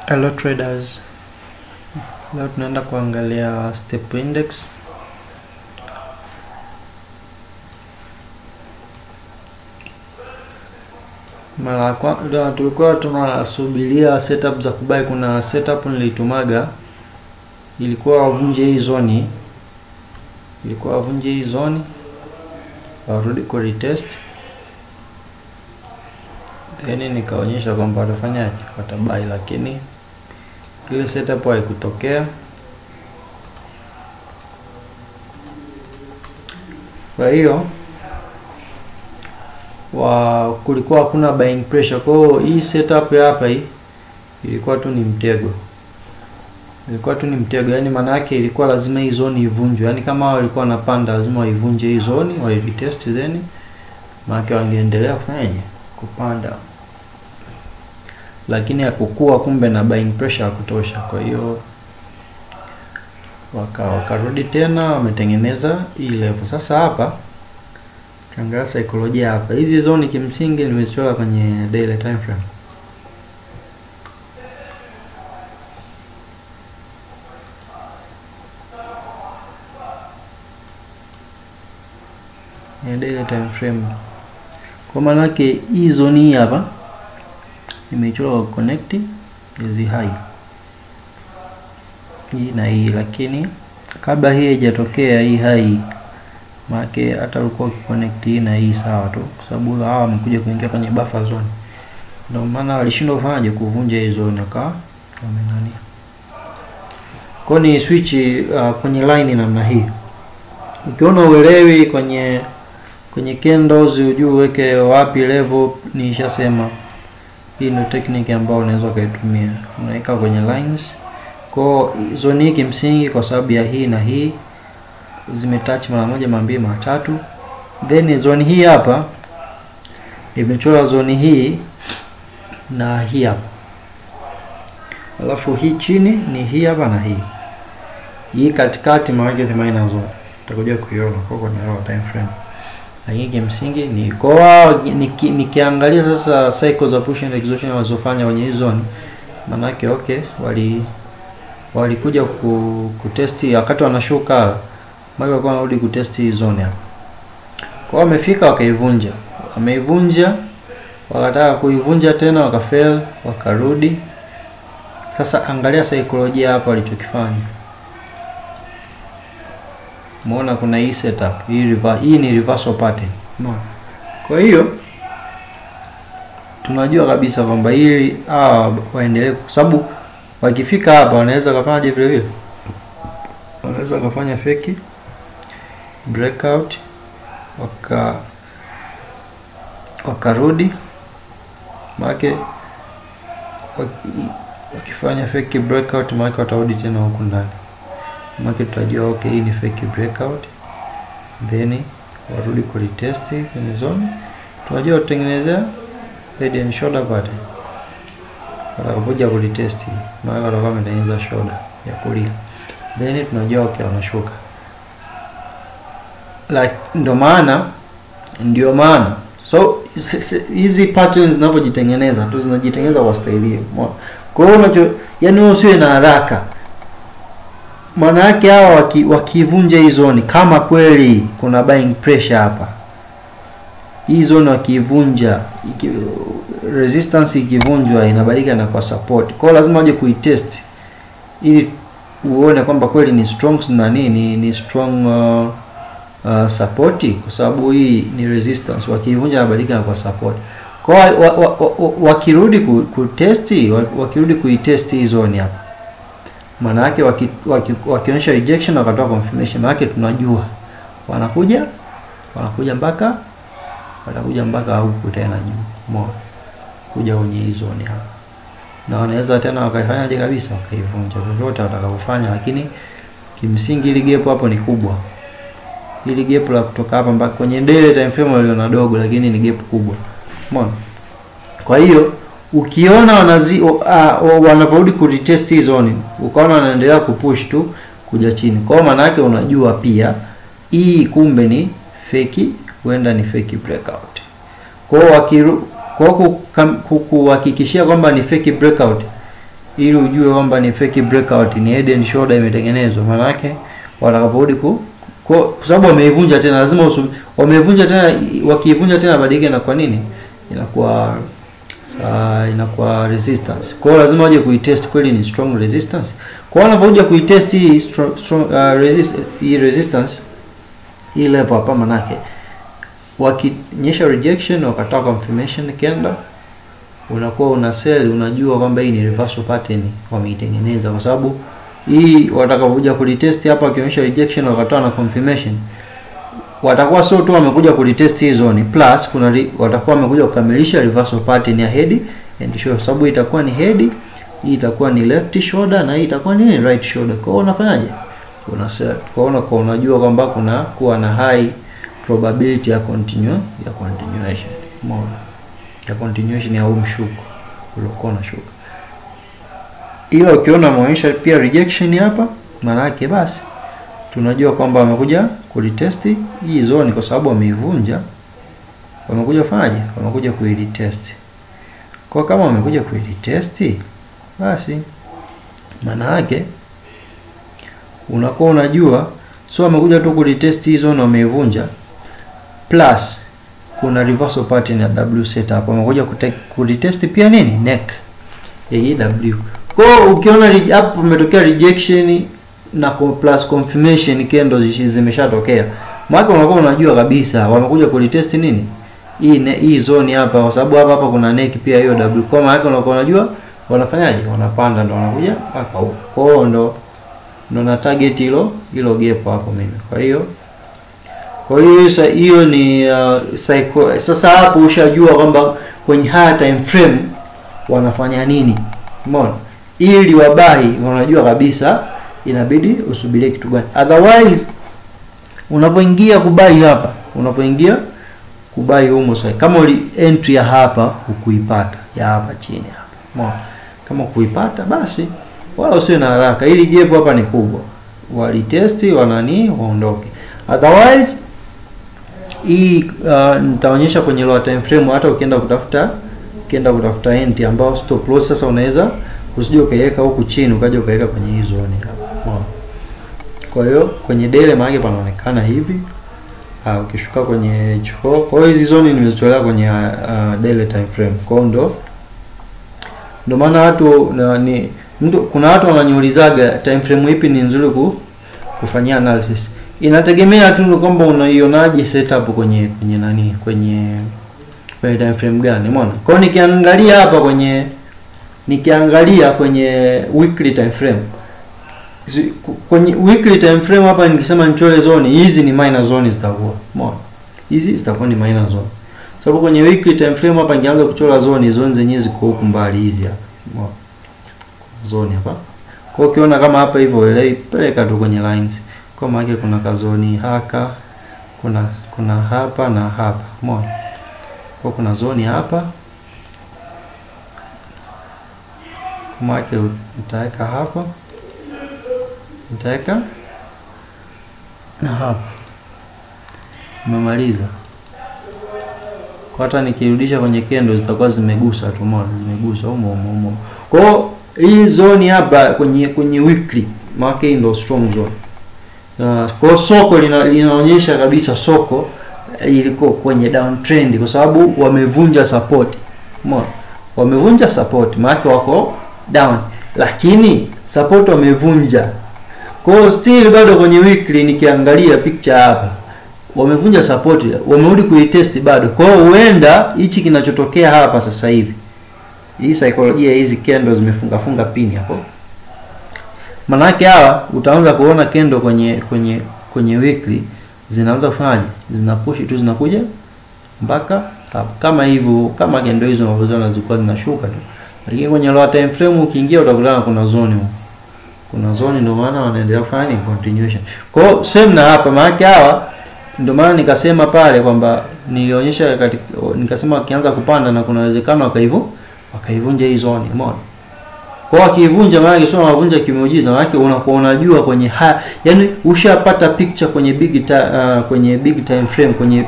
Hello traders, leo tunaenda kuangalia step index. Mara kwanza tulikuwa tunasubiria setup za kubai. Kuna setup nilitumaga, ilikuwa wavunje hii zone, warudi ku retest, then nikaonyesha kwamba watafanyaje, watabai, lakini ile setup haikutokea. Kwa hiyo kulikuwa hakuna buying pressure. Kwa hiyo hii setup ya hapa hii ilikuwa tu ni mtego. Yani maana yake ilikuwa lazima hii zone ivunjwe. Yani kama walikuwa wanapanda lazima waivunje hii zone, wa retest, then maana yake wangeendelea kufanyaje, kupanda. Lakini hakukuwa kumbe na buying pressure ya kutosha. Kwa hiyo wakarudi tena, wametengeneza hii level. Sasa hapa kiangalia saikolojia hapa. Hizi zone kimsingi nimechora kwenye daily time frame. Daily time frame. Kwa maana yake hii zone hii hapa nimechora connect hizi high hii na hii, lakini kabla hii haijatokea hii high, maana hata ulikuwa ukiconnect hii na hii sawa tu, kwa sababu hawa wamekuja kuingia kwenye buffer zone. Ndio maana walishindwa kufanyaje, kuvunja hii zone akawa wamenani. Kwa ni switch kwenye line namna hii. Ukiona uelewi kwenye candles, ujue uweke wapi level. Nishasema hii ndio technique ambayo unaweza kuitumia. Unaweka kwenye lines. Kwa zone hii kimsingi, kwa sababu ya hii na hii zimetouch mara moja, mara mbili, mara tatu. Then zone hii hapa imechora zone hii na hii hapa. Alafu hii chini ni hii hapa na hii. Hii katikati maana ni minor zone. Tutakuja kuiona kwa na time frame. Lakini kimsingi ni kwa nikiangalia sasa cycles za push and exhaustion walizofanya kwenye hii zone, maana yake okay, walikuja kutesti wakati wanashuka, maana walikuwa wanarudi kutesti hii zone hapa. Kwa wamefika wakaivunja. Wameivunja, wakataka kuivunja tena wakafail, wakarudi. Sasa angalia saikolojia hapa walichokifanya. Muona kuna hii setup, hii ni reversal pattern. Kwa hiyo tunajua kabisa kwamba hili waendelee, kwa sababu wakifika hapa wanaweza kufanya vile vile. Wanaweza kufanya fake breakout, wakarudi. Maana wakifanya fake breakout, maana watarudi tena huku ndani. Maana tutajua okay, hii ni fake breakout, then warudi ku retest kwenye zone. Tunajua kutengenezea head and shoulder pattern. Watakuja ku retest, maana watakuwa wametengeneza shoulder ya kulia, then tunajua okay, wanashuka. Like ndio maana so hizi patterns zinapojitengeneza tu zinajitengeneza kwa style hiyo. Kwa hiyo yani usiwe na haraka. Maana yake hawa wakivunja hii zone, kama kweli kuna buying pressure hapa, hii zone wakivunja, resistance ikivunjwa inabadilika na kwa support. Kwa hiyo lazima waje kuitest ili uone kwamba kweli ni strong na ni strong support, kwa sababu hii ni resistance. Wakivunja inabadilika na kwa support. Kwa wakirudi kutesti, wakirudi kuitest hii zone hapa, maana yake wakionyesha rejection wakatoa confirmation, maana yake tunajua wanakuja mpaka huku tena juu, kuja kwenye hii zone hapa, na wanaweza tena wakaifanya kabisa, wakaivunja vyovyote watakapofanya. Lakini kimsingi ile gap hapo ni kubwa. Ile gap la kutoka hapa mpaka kwenye daily time frame ile dogo, lakini ni gap kubwa. Umeona? Kwa hiyo ukiona wanaporudi ku retest hii zone, ukaona wanaendelea kupush tu kuja chini, kwa maana yake unajua pia hii kumbe ni fake, huenda ni fake breakout. Kwa hiyo kuhakikishia kwamba ni fake breakout, ili ujue kwamba ni fake breakout, ni head and shoulder imetengenezwa. Maana yake watakaporudi kwa sababu wameivunja tena, lazima wameivunja tena, wakiivunja tena badilike na kwa nini inakuwa resistance. Kwa hiyo lazima waje kuitest kweli ni strong resistance. Kwa hiyo wanapokuja kuitest hii strong resistance hii level hapa, manake wakionyesha rejection wakatoa confirmation candle, unakuwa una sell, unajua kwamba hii ni reversal pattern wameitengeneza, kwa sababu hii watakapokuja kulitest hapa wakionyesha rejection wakatoa na confirmation, watakuwa sio tu wamekuja kulitest hii zone, plus watakuwa wamekuja kukamilisha reversal pattern ya head and shoulder, sababu itakuwa ni head, hii itakuwa ni left shoulder na hii itakuwa ni right shoulder. Kwa hiyo unafanyaje? Una set. Kwa hiyo unajua kwamba kuna kuwa na high probability ya continuation ya huu mshuko uliokuwa unashuka. Ila ukiona maonyesha pia rejection hapa, maana yake basi tunajua kwamba wamekuja kulitest hii zone, kwa sababu wameivunja, wamekuja fanyaje? Wamekuja kuilitest. Kwa kama wamekuja kuilitest, basi maana yake unakuwa unajua, so wamekuja tu kulitest hii zone wameivunja, plus kuna reversal pattern ya W setup, wamekuja kulitest pia nini neck ya hii W. Kwa ukiona hapo umetokea rejection na plus confirmation candles zimeshatokea, maana unakuwa unajua kabisa wamekuja kulitest nini hii zone hapa, kwa sababu hapa kuna neck pia hiyo W. Kwa maana unakuwa unajua wanafanyaje, wanapanda ndo wanakuja hapa huko. Kwa hiyo ndo na target hilo gap hapo mimi. Kwa hiyo hiyo ni sasa hapo ushajua kwamba kwenye higher time frame wanafanya nini. Umeona? Ili wabai wanajua kabisa inabidi usubirie kitu gani. Otherwise unapoingia kubai hapa, kubai humo sasa, kama entry ya hapa hukuipata ya hapa chini hapa. Umeona? Kama kuipata basi wala usiwe na haraka, ili gap hapa ni kubwa, walitest waondoke. Otherwise hii nitaonyesha kwenye lower time frame, hata ukienda kutafuta entry ambao stop loss, sasa unaweza usije ukaiweka huku chini ukaja ukaweka kwenye hii zone hapa. Kwa hiyo kwenye daily maana panaonekana hivi, ukishuka kwenye H4. Kwa hiyo hizi zone nimezitolea kwenye daily time frame. Kwa hiyo ndo maana watu kuna watu wananiulizaga time frame ipi ni nzuri kufanyia analysis. Inategemea tu kwamba unaionaje setup kwenye time frame gani. Umeona? Kwa hiyo nikiangalia kwenye weekly time frame, kwenye weekly time frame hapa nikisema nichore zone hizi ni minor zone zitakuwa. Umeona? Hizi zitakuwa ni minor zone. Sababu kwenye weekly time frame hapa ningeanza kuchora zone zenyewe ziko huku mbali hizi hapa. Umeona? Zone hapa. Kwa hiyo ukiona kama hapa hivyo peleka tu kwenye lines. Kwa maana kuna kazoni haka, kuna hapa na hapa. Umeona? Kwa kuna zoni hapa. Kwa maana nitaweka hapa. Nitaweka na hapa. Nimemaliza. Kwa hata nikirudisha kwenye candle zitakuwa zimegusa tu, umeona? Zimegusa humo. Kwa hiyo hii zone hapa kwenye weekly maana hii ndio strong zone. Kwa soko linaonyesha kabisa soko iliko kwenye downtrend, kwa sababu wamevunja support. Umeona? Wamevunja support, maana wako down, lakini support wamevunja. Kwa hiyo still bado kwenye weekly nikiangalia picture hapa, wamevunja support, wamerudi kuitest bado. Kwa hiyo huenda hichi kinachotokea hapa sasa hivi, hii psychology hizi candles zimefunga pini hapo, maana yake hawa utaanza kuona candle kwenye weekly zinaanza kufanyaje, zinapush tu, zinakuja mpaka hapa kama hivyo, kama candle hizo unazoziona zilikuwa zinashuka tu. Lakini kwenye lower time frame ukiingia utakutana kuna zone ndio maana wanaendelea kufanya continuation. Kwa hiyo same na hapa, maana yake hawa ndio maana nikasema pale kwamba nilionyesha nikasema wakianza kupanda na kuna uwezekano wakaivunja hii zone. Umeona? Kwa wakivunja maana yake sio wanavunja kimeujiza, maana yake unakuwa unajua kwenye yani ushapata picture kwenye big time frame, kwenye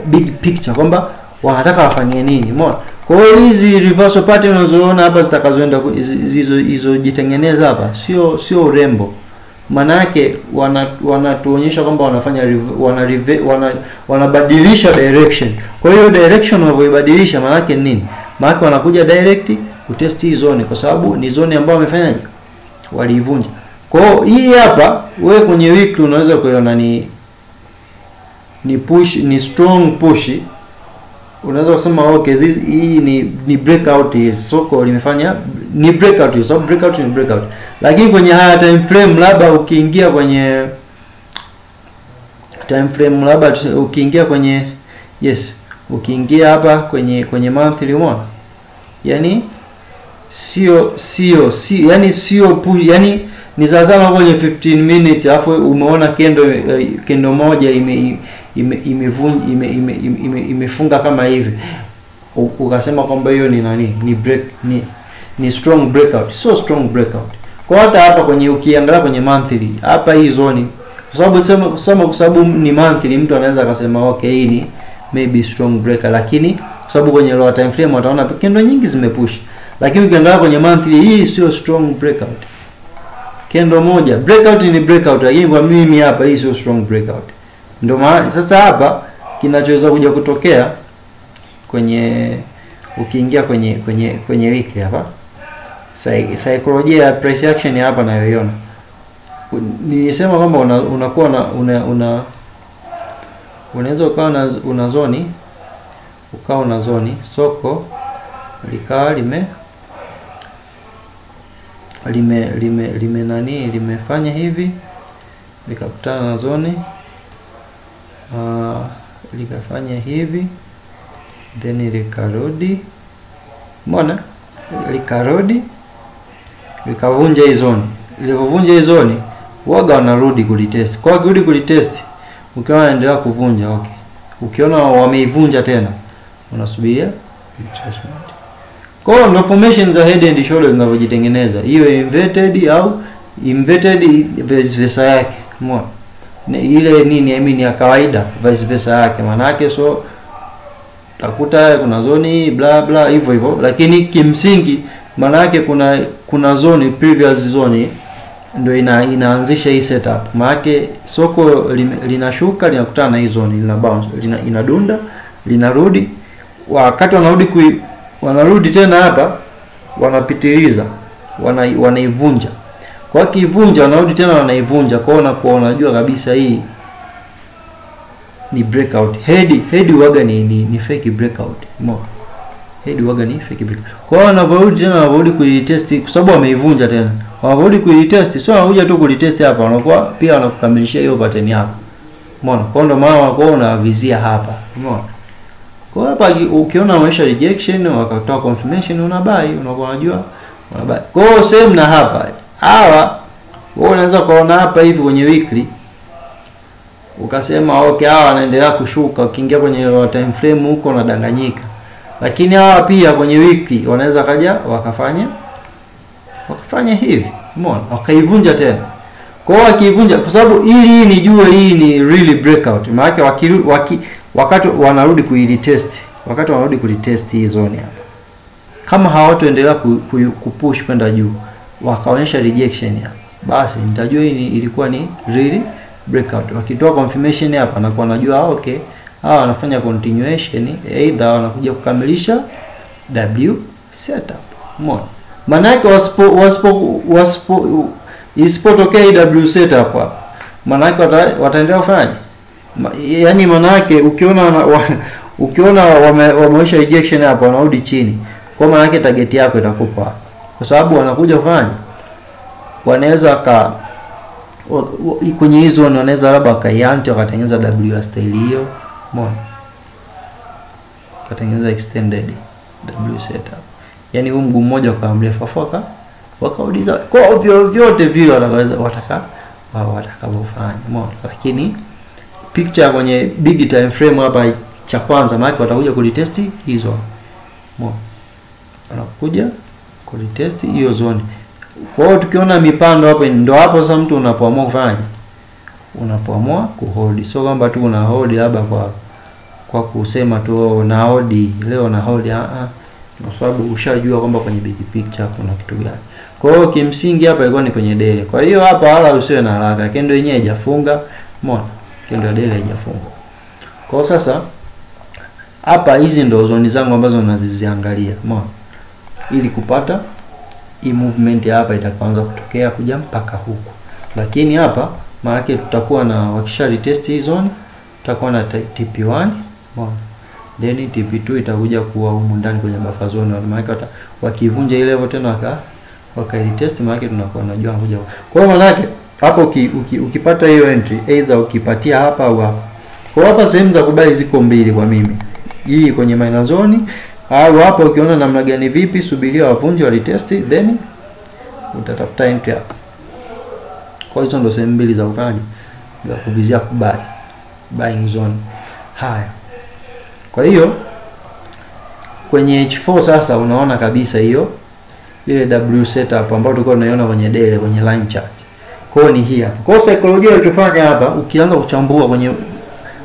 big picture kwamba wanataka wafanye nini. Umeona? Kwa hiyo hizi reversal pattern unazoona hapa zitakazoenda hizo jitengeneza hapa sio urembo. Maana yake wanatuonyesha kwamba wanabadilisha direction. Kwa hiyo direction wanavyoibadilisha maana yake nini? Maana yake wanakuja direct kutest hii zone kwa sababu ni zone ambayo wamefanyaje? Waliivunja. Kwa hiyo hii hapa wewe kwenye weekly unaweza kuiona ni push, ni strong push. Unaweza kusema okay, hii ni breakout hii. Soko limefanya ni breakout hii. So breakout ni breakout. Lakini kwenye higher time frame labda ukiingia kwenye time frame labda ukiingia kwenye ukiingia hapa kwenye monthly umeona? Yani sio yani ni sasa kwenye 15 minutes alafu umeona kendo moja imefunga kama hivi, ukasema kwamba hiyo ni nani, ni strong breakout. So strong breakout. Kwa hata hapa kwenye ukiangalia kwenye monthly hapa hii zone, kwa sababu ni monthly, mtu anaweza akasema okay, hii ni maybe strong breaker, lakini kwa sababu kwenye lower time frame wataona kendo nyingi zimepush. Lakini ukiangalia kwenye monthly hii sio strong breakout. Kendo moja breakout ni breakout, lakini kwa mimi hapa hii sio strong breakout. Ndio maana sasa hapa kinachoweza kuja kutokea kwenye ukiingia kwenye wiki hapa psychology ya price action hapa nayoiona, nilisema kwamba unakuwa unaweza ukawa una zoni, soko likawa limefanya hivi, likakutana na zoni, likafanya hivi, then likarudi, umeona, likarudi likavunja hii zoni. Ilipovunja hii zoni waga wanarudi kulitest. Kwa kurudi kulitest, ukiona wanaendelea kuvunja, okay, ukiona wameivunja tena unasubiria retracement. Kwa hiyo ndio formation za head and shoulders zinavyojitengeneza, hiyo inverted au inverted vice versa yake, umeona, ile nini, I mean ya kawaida vice versa yake. Maana yake so utakuta kuna zoni bla bla hivyo, lakini kimsingi maana yake kuna zoni, previous zone ndio inaanzisha hii setup. Maana yake soko linashuka, linakutana na hii zone, lina bounce, inadunda, linarudi. Wakati wanarudi tena hapa, wanapitiliza, wanaivunja. Kwa kivunja wanarudi tena wanaivunja. Kwa hiyo unajua kabisa hii ni breakout. Head waga ni fake breakout. Umeona? Head waga ni fake breakout. Kwa hiyo wanarudi tena, wanarudi kuitest kwa sababu wameivunja tena. Wanarudi kuitest. Sio wanakuja tu kulitest hapa, wanakuwa pia wanakukamilishia hiyo pattern yako. Umeona? Kwa hiyo ndio maana wanakuwa unavizia hapa. Umeona? Kwa hapa ukiona maisha rejection wakatoa confirmation, unabai, unakuwa unajua unabai. Kwa hiyo same na hapa. Hawa wewe unaweza kuona hapa hivi kwenye weekly ukasema okay, hawa wanaendelea kushuka, ukiingia kwenye time frame huko unadanganyika. Lakini hawa pia kwenye weekly wanaweza kaja wakafanya hivi, umeona, wakaivunja tena. Kwa hiyo wakivunja, kwa sababu hii nijue hii ni really breakout. Maana wakati wanarudi kuitest, wakati wanarudi kulitest hii zone hapa, kama hawatoendelea kupush kwenda juu, wakaonyesha rejection hapa, basi nitajua hii ilikuwa ni really breakout. Wakitoa confirmation hapa na kwa najua okay, hawa wanafanya continuation, either wanakuja kukamilisha W setup. Umeona? Maana yake isipotokea W setup hapa, maana yake wataendelea kufanya. Yaani maana yake ukiona wameonyesha rejection hapa, wanarudi chini, kwa maana yake target yako itakupa, kwa sababu wanakuja kufanya, wanaweza kwenye hizo wanaweza labda wakaianti wakatengeneza W style hiyo, umeona, wakatengeneza extended W setup, yani huu mguu mmoja kwa mrefu afoka wakaudiza kwa vyote vile watakavyofanya, umeona. Lakini picture kwenye big time frame hapa cha kwanza, maana watakuja kulitest hizo, umeona, wanakuja kulitest hiyo zone. Kwa hiyo tukiona mipando hapo, ndio hapo sasa mtu unapoamua kufanya, unapoamua kuhold. So kwamba tu una hold labda kwa kusema tu na hold leo na hold, kwa sababu ushajua kwamba kwenye big picture kuna kitu gani. Kwa hiyo kimsingi hapa ilikuwa ni kwenye daily. Kwa hiyo hapa wala usiwe na haraka. Candle yenyewe haijafunga. Umeona? Candle ya daily haijafunga. Kwa hiyo sasa hapa hizi ndo zoni zangu ambazo naziziangalia. Umeona? Ili kupata hii movement hapa itakaanza kutokea kuja mpaka huku. Lakini hapa maana yake tutakuwa na wakisha retest hii zone, tutakuwa na TP1. Umeona? Then TP2 itakuja kuwa humu ndani kwenye buffer zone. Maana yake wakivunja ile level tena wakaitest, maana yake tunakuwa najua kuja. Kwa hiyo maana yake hapo ukipata hiyo entry either ukipatia hapa au hapa. Kwa hapa sehemu za kubai ziko mbili kwa mimi. Hii kwenye minor zone au hapa ukiona namna gani vipi, subiria wavunje walitest then utatafuta entry hapa. Kwa hizo ndo sehemu mbili za kufanya za kuvizia kubai, buying zone. Haya. Kwa hiyo kwenye H4 sasa unaona kabisa hiyo ile W setup ambayo tulikuwa tunaiona kwenye daily kwenye line chart. Kwa hiyo ni hii hapa. Kwa hiyo saikolojia iliyofanya hapa ukianza kuchambua kwenye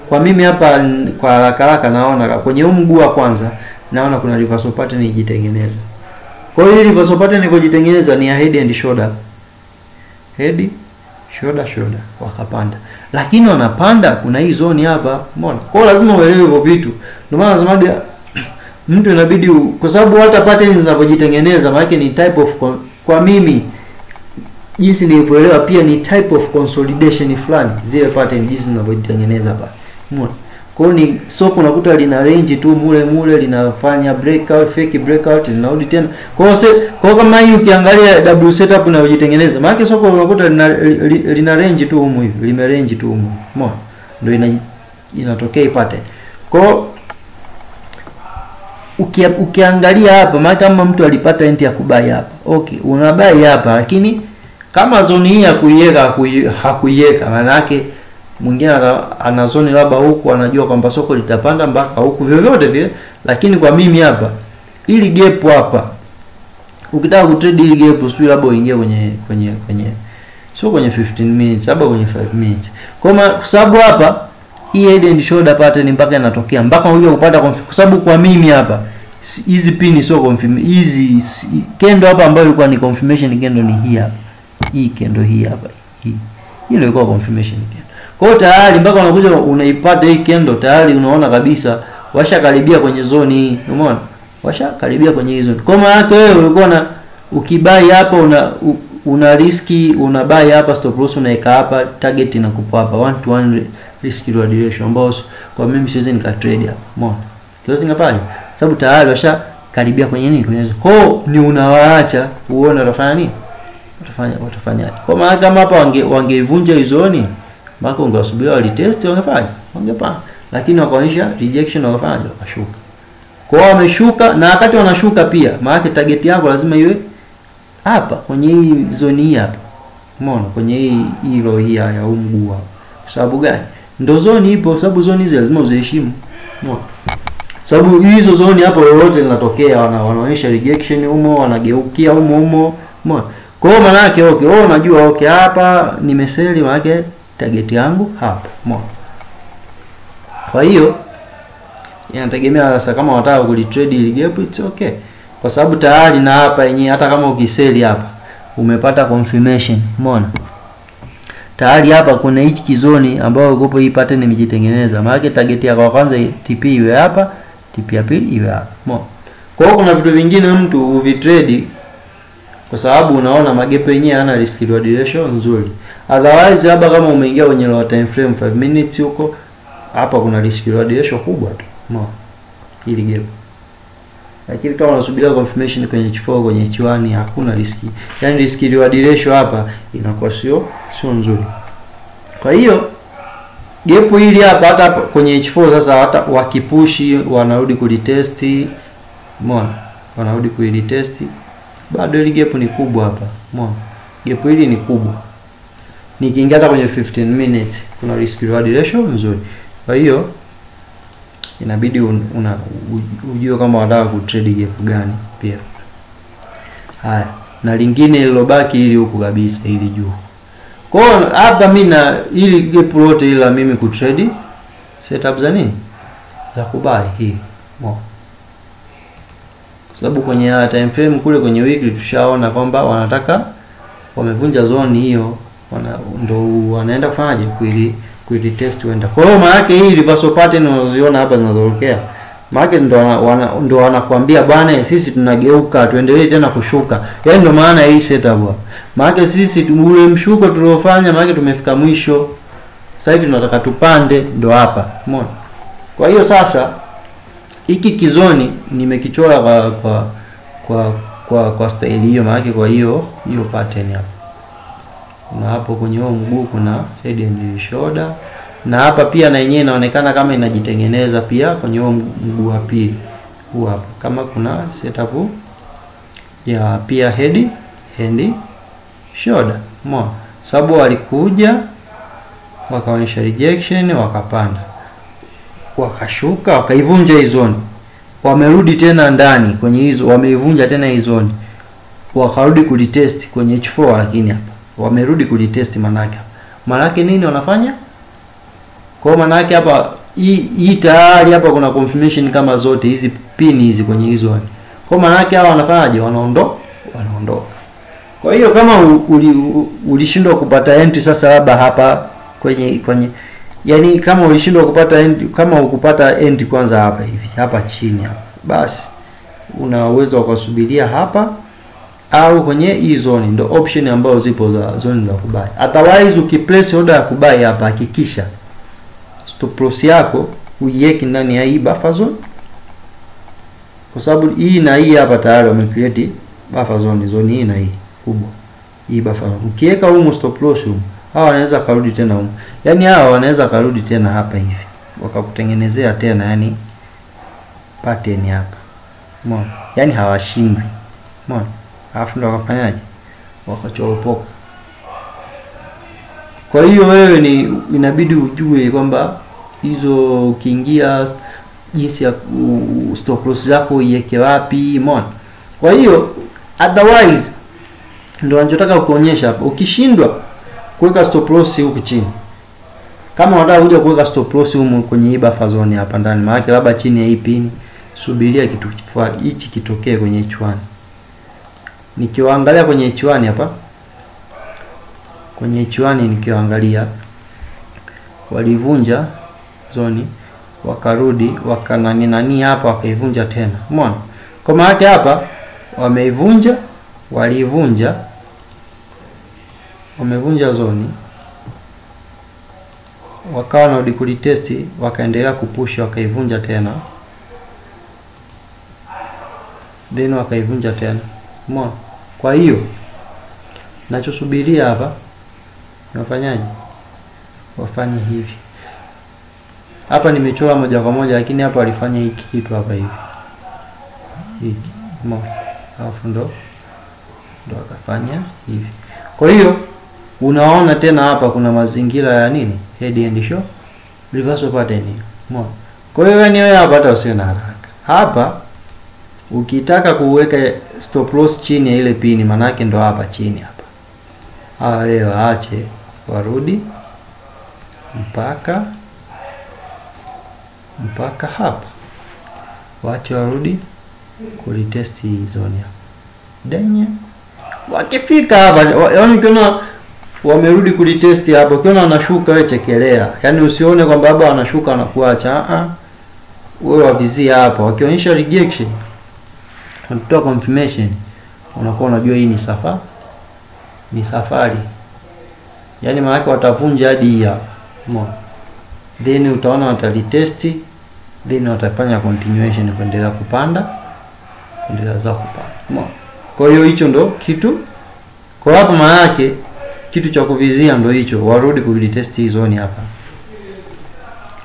kwa mimi hapa kwa haraka naona kwenye huu mguu wa kwanza naona kuna reversal pattern ikitengeneza. Kwa hiyo hii reversal pattern ilipojitengeneza ni ya head and shoulder. Head, shoulder wakapanda. Lakini wanapanda kuna hii zone hapa, umeona? Kwa hiyo lazima uelewe hivyo vitu. Ndio maana nasemaga mtu inabidi kwa sababu hata patterns zinapojitengeneza maana ni type of kwa mimi jinsi nilivyoelewa pia ni type of consolidation fulani zile pattern jinsi zinapojitengeneza hapa. Umeona? Kwa hiyo ni soko unakuta lina range tu mule linafanya breakout, fake breakout, linarudi tena. Kwa hiyo kama hii ukiangalia W setup inayojitengeneza, maana soko unakuta lina range tu humu hivi, lime range tu humu. Umeona? Ndio inatokea pattern. Kwa hiyo ukiangalia hapa maana kama mtu alipata entry ya kubai hapa. Okay, unabai hapa lakini kama zone hii ya kuiweka hakuiweka maana yake mwingine ana zone labda huku anajua kwamba soko litapanda mpaka huku vyovyote vile, lakini kwa mimi hapa ili gap hapa ukitaka kutrade ili gap sio labda uingie kwenye sio kwenye 15 minutes labda kwenye 5 minutes. Kwa sababu hapa hii head and shoulder pattern mpaka inatokea mpaka unje kupata kwa sababu kwa mimi hapa hizi pin sio confirm hizi candle hapa ambayo ilikuwa ni confirmation candle ni hii hapa. Hii candle hii hapa. Hii ndio ilikuwa confirmation candle. Kwa hiyo tayari mpaka unakuja unaipata hii candle tayari unaona kabisa washakaribia kwenye zone hii. Umeona? Washakaribia kwenye hii zone. Kwa maana yake wewe ulikuwa na ukibai hapa una riski unabai hapa stop loss unaweka hapa target inakupa hapa 1-to-1 risk reward ratio ambao kwa mimi siwezi nika trade hapa. Umeona? Siwezi ngafanya sababu tayari washakaribia kwenye nini kwenye. Kwa hiyo ni unawaacha uone watafanya nini? Watafanyaje? Kwa maana kama hapa wangeivunja hizo zone mpaka ungewasubiria walitest wangefanya wangepanda, lakini wakaonyesha rejection wakafanya wakashuka. Kwa hiyo wameshuka na wakati wanashuka pia maana target yako lazima iwe hapa kwenye hii zone hii hapa. Umeona? Kwenye hii row hii ya mguu hapa. Kwa sababu gani? Ndio zone ipo, sababu zone hizi lazima uziheshimu. Umeona? Sababu hizo zone hapo lolote linatokea wanaonyesha rejection humo, wanageukia humo. Umeona? Kwa hiyo maana yake okay, wewe unajua okay hapa nimeseli maana yake target yangu hapa. Umeona? Kwa hiyo inategemea sasa kama unataka kulitrade ile gap it's okay. Kwa sababu tayari na hapa yenyewe hata kama ukiseli hapa umepata confirmation. Umeona? Tayari hapa kuna hichi kizoni ambao ukopo hii pattern imejitengeneza. Maana target yako ya kwanza TP iwe hapa, TP ya pili iwe hapa. Umeona? Kwa hiyo kuna vitu vingine mtu uvitrade kwa sababu unaona magepo yenyewe yana risk reward ratio nzuri. Otherwise labda kama umeingia kwenye low time frame 5 minutes huko hapa kuna risk reward ratio kubwa tu. Umeona? Hili gap. Lakini kama unasubiria confirmation kwenye H4 kwenye H1 hakuna riski. Yaani risk reward ratio hapa inakuwa sio nzuri. Kwa hiyo gap hili hapa kwenye H4 sasa hata wakipushi wanarudi kulitest. Umeona? Wanarudi kulitest. Bado ile gap ni kubwa hapa. Umeona? Gap hili ni kubwa. Nikiingia hata kwenye 15 minutes kuna risk reward ratio nzuri. Kwa hiyo inabidi ujue kama unataka kutrade gap gani pia. Haya, na lingine lilobaki ili huku kabisa ili juu. Kwa hiyo hapa mimi na ili gap lote ila mimi kutrade setup za nini? Za kubai hii. Umeona? sababu kwenye time frame kule kwenye weekly tushaona kwamba wanataka wamevunja zone hiyo, ndo wanaenda kufanyaje kuili test wenda. Kwa hiyo maana yake hii reversal pattern unazoziona hapa zinazotokea, maana ndo wanakuambia bwana, sisi tunageuka tuendelee tena kushuka. Yaani ndo maana hii setup. Maana sisi ule mshuko tuliofanya maana tumefika mwisho. Sasa hivi tunataka tupande, ndo hapa. Umeona? Kwa hiyo sasa hiki kizoni nimekichora kwa style hiyo, maana kwa hiyo pattern hapa. Na hapo kwenye huo mguu kuna head and shoulder, na hapa pia na yenyewe inaonekana kama inajitengeneza pia kwenye huo mguu wa pili. Huu hapa kama kuna setup ya pia head and shoulder. Umeona? Sababu walikuja wakaonyesha rejection, wakapanda, wakashuka, wakaivunja hii zone, wamerudi tena ndani kwenye hizo, wameivunja tena hii zone, wakarudi kulitest kwenye H4, lakini hapa wamerudi kulitest. Manake nini wanafanya? Kwa maana hapa hii tayari hapa kuna confirmation kama zote hizi pin hizi kwenye hizo zone. Kwa maana hawa wanafanyaje? Wanaondoka. Kwa hiyo kama ulishindwa kupata entry sasa labda hapa kwenye yani kama ulishindwa kupata entry, kama ukupata entry kwanza hapa hivi hapa chini hapa, basi una uwezo wa kusubiria hapa au kwenye hii zone. Ndio option ambazo zipo za zone za kubuy. Otherwise ukiplace order ya kubuy hapa, hakikisha stop loss yako uiweke ndani ya hii buffer zone, kwa sababu hii na hii hapa tayari wamecreate buffer zone hii na hii kubwa. Hii buffer ukiweka huko stop loss huko, hawa wanaweza karudi tena huko. Yaani hawa wanaweza karudi tena hapa hivi, wakakutengenezea tena yani pattern hapa. Umeona? Yaani hawashindwi. Umeona? Alafu ndo wakafanyaje? Wakachoropoka. Kwa hiyo wewe inabidi ujue kwamba hizo ukiingia jinsi ya stop loss zako uiweke wapi. Umeona? Kwa hiyo otherwise ndio anachotaka kuonyesha hapa. Ukishindwa kuweka stop loss huku chini, kama unataka kuja kuweka stop loss huko kwenye hii buffer zone hapa ndani, maana labda chini ya hii pin, subiria kitu hichi kitokee kwenye H1. Nikiwaangalia kwenye H1 hapa, kwenye H1 nikiwaangalia walivunja zoni, wakarudi nani hapa wakaivunja tena. Umeona? Kwa maana hapa wameivunja, wamevunja zoni, wakawa na udikuli test, wakaendelea kupush, wakaivunja tena, then wakaivunja tena. Umeona? Kwa hiyo nachosubiria hapa wafanyaje? Wafanye hivi. Hapa nimechora moja kwa moja, lakini hapa walifanya hiki kitu hapa hivi. Hiki. Umeona? Alafu ndo wakafanya hivi. Kwa hiyo unaona tena hapa kuna mazingira ya nini? Head and shoulder reversal pattern. Umeona? Kwa hiyo yani wewe hapa hata usiwe na haraka. Hapa ukitaka kuweka stop loss chini ya ile pini, manake ndo hapa chini hapa. Wewe waache warudi mpaka hapa. Waache warudi kulitest hii zone hapa. Denye wakifika hapa, yaani kuna wamerudi kulitest hapo, ukiona wanashuka wewe chekelea. Yaani usione kwamba baba wanashuka wanakuacha. Wewe wavizia hapa. Wakionyesha rejection, unatoa confirmation, unakuwa unajua hii ni safari. Yaani maana yake watavunja hadi hapa. Umeona? Then utaona watalitest, then watafanya continuation kuendelea kupanda, kuendelea za kupanda. Umeona? Kwa hiyo hicho ndo kitu. Kwa hapo maana yake kitu cha kuvizia ndo hicho, warudi kulitest hii zone hapa.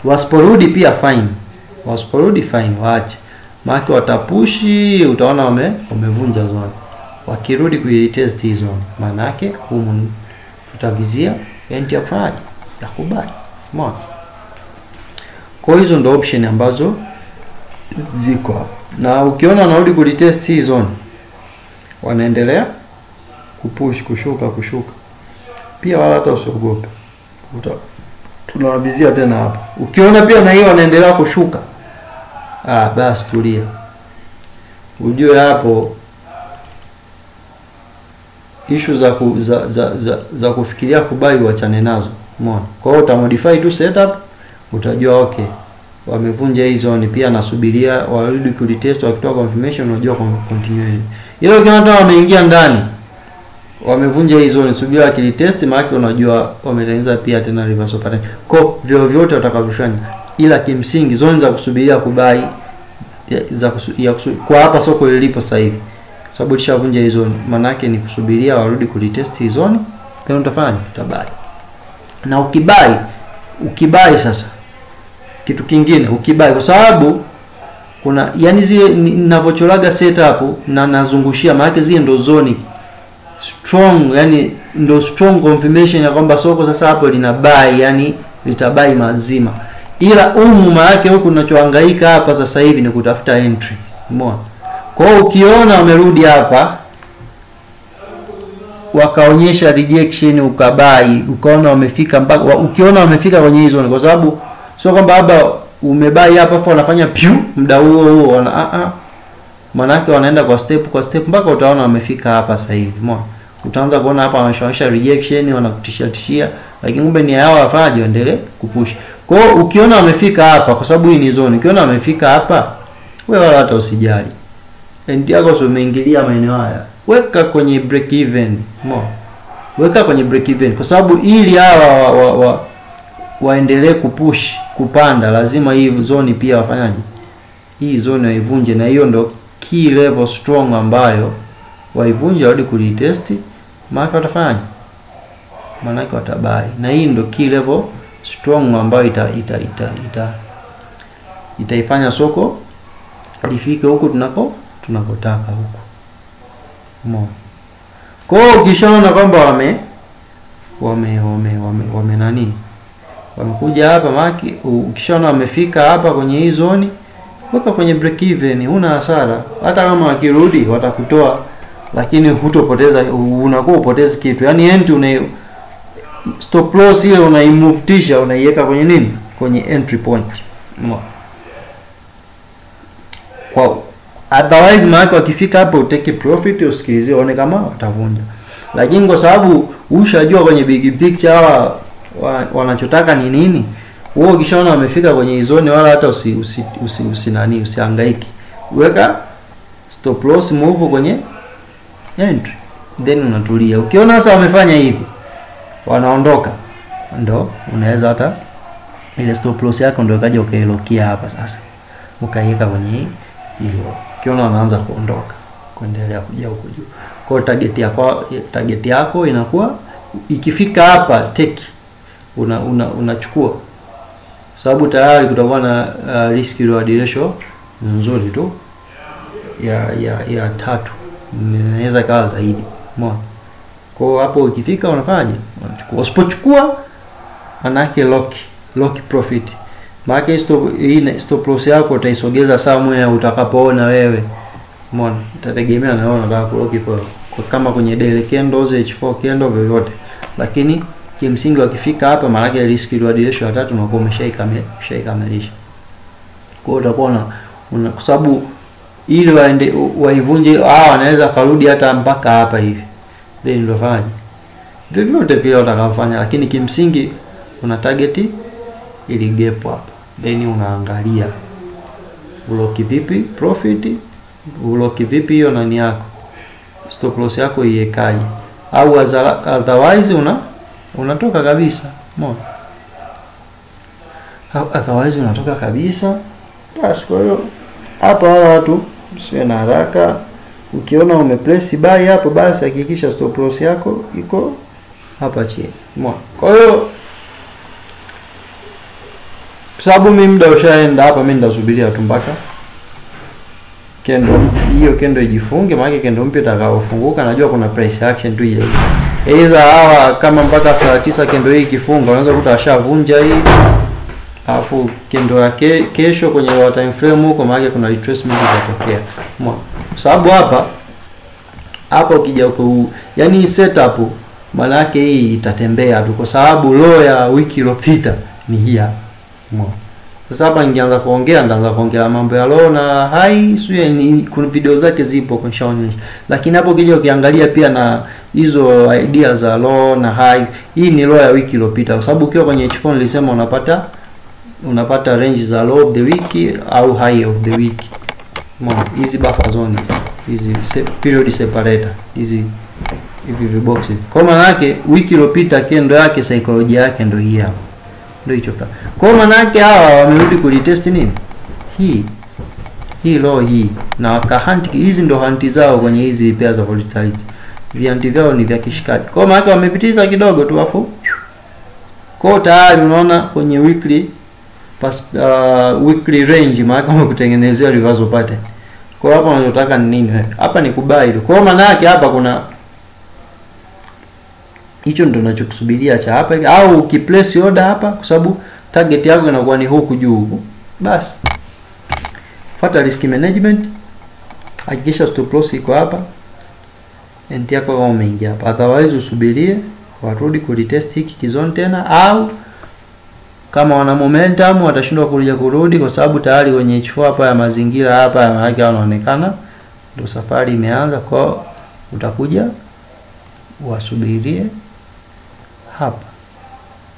Wasiporudi pia fine. Wasiporudi fine, waache. Maana watapushi, utaona wamevunja zone. Wakirudi kulitest hii zone, maana yake humu tutavizia entry ya kubali. Umeona? Kwa hizo ndo option ambazo ziko hapa. Na ukiona wanarudi kulitest hii zone, wanaendelea kupush, kushuka. Pia wala hata usiogope. Tunawabizia tena hapa. Ukiona pia na hiyo wanaendelea kushuka, basi tulia. ujue hapo issue za kufikiria kubai wachane nazo. Umeona? Kwa hiyo utamodify tu setup, utajua okay, wamevunja hii zone, pia nasubiria warudi kulitest, wakitoa confirmation unajua continue. Ile ukiona wameingia ndani wamevunja hii zone, subira kilitest, maana unajua wametengeneza pia tena reversal pattern. Kwa vyovyote utakavyofanya, ila kimsingi zone za kusubiria kubai kwa hapa soko lilipo sasa hivi, sababu lishavunja hii zone, maana yake ni kusubiria warudi kulitest hii zone, then utafanya utabai. Na ukibai sasa kitu kingine, ukibai kwa sababu kuna yani zile ninavyocholaga setup na nazungushia, maana zile ndo zone strong, yani ndo strong confirmation ya kwamba soko sasa hapo lina buy, yani litabai mazima. Ila maana yake huku tunachohangaika hapa sasa hivi ni kutafuta entry. Umeona? Kwa hiyo ukiona wamerudi hapa wakaonyesha rejection, ukabai, ukaona wamefika mpaka ukiona wamefika kwenye hizo zone, kwa sababu sio kwamba hapa umebai hapa afa wanafanya muda huo wana maana yake wanaenda kwa step mpaka utaona wamefika hapa sasa hivi. Umeona? Utaanza kuona hapa wanashawisha rejection, wanakutishia, lakini kumbe ni hao wafaje waendelee kupush. Kwa hiyo ukiona wamefika hapa, kwa sababu hii ni zone, ukiona wamefika hapa, wewe wala hata usijali. Ndio yako sio umeingilia maeneo haya, weka kwenye break even. Umeona? Weka kwenye break even, kwa sababu ili hawa waendelee kupush kupanda, lazima hii zone pia wafanyaje? Hii zone waivunje, na hiyo ndo key level strong ambayo waivunje hadi kulitest, maana watafanyaje? Maana yake watabai. Na hii ndo key level strong ambayo itaifanya soko lifike huko tunakotaka huko. Umeona? Kwa hiyo ukishaona kwamba wame nani wamekuja hapa, maki ukishaona wamefika hapa kwenye hii zone, weka kwenye break even, huna hasara. Hata kama wakirudi watakutoa, lakini hutopoteza, unakuwa upotezi kitu. Yani entry stop loss ile unaimuftisha, unaiweka kwenye nini? Kwenye entry point. Kwa otherwise maana wakifika hapo uteke profit, usikilizie uone kama watavunja. Lakini kwa sababu ushajua kwenye big picture hawa wanachotaka ni nini, wewe ukishaona wamefika kwenye hizo zone, wala hata usihangaike. Weka stop loss move kwenye entry, then unatulia. Ukiona sasa wamefanya hivi wanaondoka, ndo unaweza hata ile stop loss yako ndio kaja ukailokia hapa sasa, ukaiweka kwenye hiyo. Ukiona wanaanza kuondoka, kuendelea kuja huko juu, kwa target yako inakuwa ikifika hapa take unachukua, sababu tayari kutakuwa na risk reward ratio nzuri tu ya 3, inaweza kawa zaidi. Umeona? Kwa hapo ukifika unafanyaje? Unachukua. Usipochukua manake lock profit. Maana stop loss yako utaisogeza somewhere utakapoona wewe. Umeona? Itategemea na wewe unataka kulock kwa kama kwenye daily candles, H4 candle vyovyote. Lakini kimsingi wakifika hapa maana risk reward ratio ya 3 unakuwa umeshaikamilisha. Kwa hiyo utakuwa kwa sababu ili waivunje wanaweza karudi hata mpaka hapa hivi. Then ndio fanya vyovyote vile utakafanya, lakini kimsingi una target ili gap hapa, then unaangalia ulock vipi profit, ulock vipi hiyo nani yako, stop loss yako iwekaje, au otherwise unatoka kabisa. Umeona? Otherwise unatoka kabisa. Basi kwa hiyo hapa watu msiwe na haraka. Ukiona umepress buy hapo, basi hakikisha stop loss yako iko hapa chini. Umeona? Kwa hiyo sababu mimi muda ushaenda hapa, mimi ndasubiria tu mpaka kendo ijifunge, maana kendo mpya itakaofunguka najua kuna price action tu ile. Either hawa kama mpaka saa 9 kendo hii ikifunga unaweza kukuta ashavunja hii, alafu kendo yake kesho kwenye time frame huko maana kuna retracement itatokea. Umeona? Sababu hapa ukija huko, yani setup maana yake hii itatembea tu, kwa sababu low ya wiki iliyopita ni hii hapa. Umeona? Sasa hapa ningeanza kuongea, ndaanza kuongea mambo ya low na high, sio kuna video zake zipo kunishaonyesha. Lakini hapo kija ukiangalia pia na hizo idea za low na high, hii ni low ya wiki iliyopita, kwa sababu ukiwa kwenye H4 nilisema unapata range za low of the week au high of the week. Umeona hizi buffer zones, hizi period separator, hivi viboxes. Kwa maana yake wiki iliyopita kendo yake psychology yake ndio hii hapa. Ndio hicho kwa. Kwa maana yake hawa wamerudi kulitest nini? Hii low hii na wakahunt, hizi ndio hunt zao kwenye hizi pairs of volatility. Vianti vyao ni vya kishikati. Kwa maana yake wamepitiza kidogo tu afu. Kwa tayari unaona kwenye weekly range maana kama kutengenezea reversal pattern. Kwa hapa unachotaka ni nini wewe? Hapa ni kubai tu. Kwa maana yake hapa kuna hicho ndio tunachokisubiria cha hapa hivi, au ukiplace order hapa kwa sababu target yako inakuwa ni huku juu huku. Basi fuata risk management, hakikisha stop loss iko hapa, entry yako kama umeingia hapa, otherwise usubirie warudi kulitest hiki kizone tena, au kama wana momentum watashindwa kurudi kwa sababu tayari kwenye H4 hapa ya mazingira hapa yake yanaonekana ndio safari imeanza. Kwa utakuja wasubirie hapa.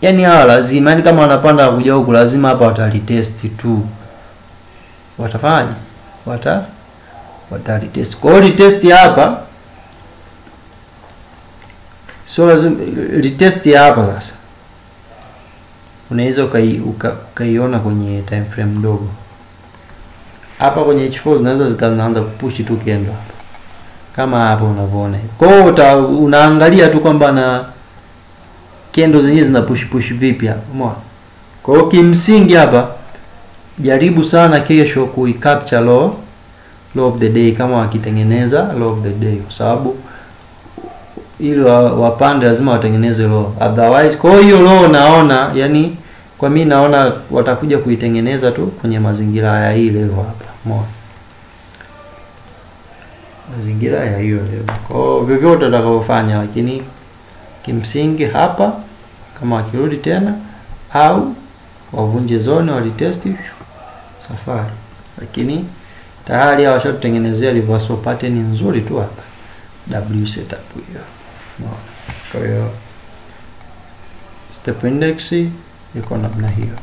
Yaani hawa lazima, yani kama wanapanda kuja huku lazima hapa watalitest tu. Watafanyaje? Watalitest. Kwa hiyo retest hapa sio lazima retest hapa sasa. Unaweza ukaiona kwenye time frame ndogo. Hapa kwenye H4 zinaweza zikaanza kupush tu kendo hapa. Kama hapo unavyoona. Kwa hiyo unaangalia tu kwamba na kendo zenyewe zina push vipi hapa. Umeona? Kwa hiyo kimsingi hapa jaribu sana kesho kuicapture low of the day kama wakitengeneza low of the day, kwa sababu ili wapande lazima watengeneze low, otherwise kwa hiyo low naona, yani kwa mimi naona watakuja kuitengeneza tu kwenye mazingira ya hii level hapa. Umeona? Mazingira ya hiyo level. Kwa vyovyote utakavyofanya, lakini kimsingi hapa kama wakirudi tena au wavunje zone walitest safari, lakini tayari hawa washatengenezea reversal pattern nzuri tu hapa W setup hiyo. Kwa hiyo step index iko namna hiyo.